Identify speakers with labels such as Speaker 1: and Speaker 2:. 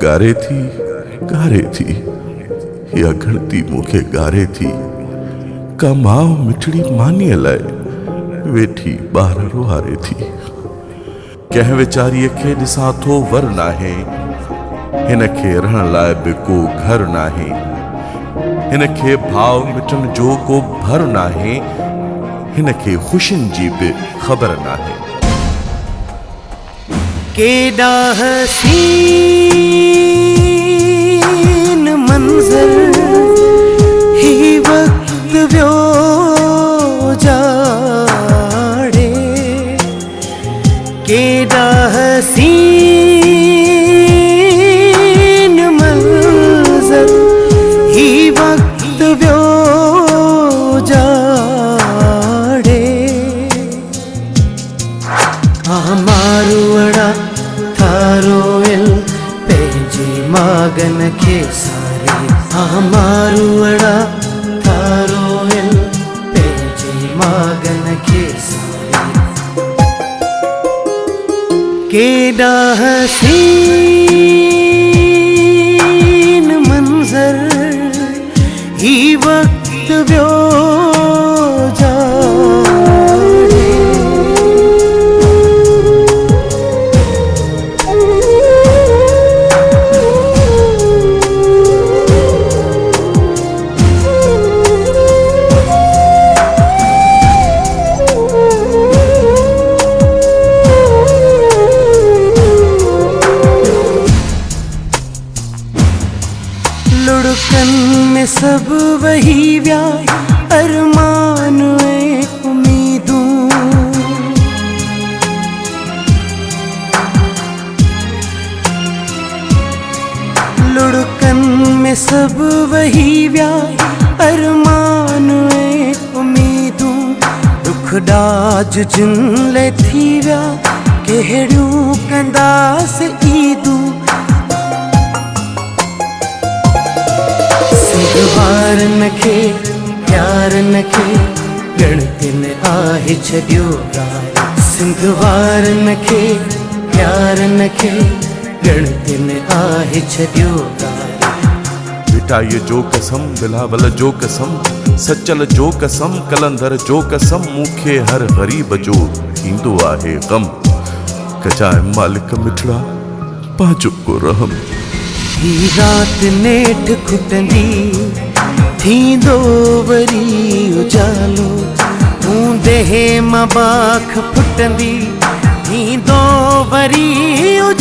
Speaker 1: गारे थी या घणती मूंखे गारे थी का माउ मिठड़ी मानीअ लाइ वेठी ॿार रुहारे थी। कंहिं वीचारीअ खे ॾिसां थो वर नाहे, हिन खे रहण लाइ बि को घर नाहे, हिन खे भाव मिटण जो को भर नाहे, हिन खे ख़ुशियुनि जी बि ख़बर नाहे।
Speaker 2: केॾा हसीन मंज़र ही वक्त वियो जाड़े, केॾा हसीन मंज़र ही वक्त वियो जाड़े। हमारू अड़ा थारो विल पंहिंजे मागन खे सारे, हमारू अड़ा थारो विल पंहिंजे मागन खे सारे। केॾा हसीन मंज़र ही वक्त वियो लुढ़कन में सब वही व्या अरमान उम्मीदूं, लुढ़कन में सब वही व्या अरमान उम्मीदूं। दुख डाज जिन ले थी व्या कहिड़ियूं कंदास ईदूं। सिंधवार नखे प्यार नखे गणतिन आहे छॾियो गारे, सिंधवार नखे प्यार नखे गणतिन आहे छॾियो गारे।
Speaker 1: मिठाईअ जो कसम, बिलावल जो कसम, सचल जो कसम, कलंदर जो कसम, मूंखे हर ग़रीब जो थींदो आहे ग़म। कजाए मालिक मिठड़ा पांजो को रहम।
Speaker 2: ही रात नेठ खुटंदी थींदो वरी उजालो, हूंदे मां बाख फुटंदी थींदो वरी उजालो।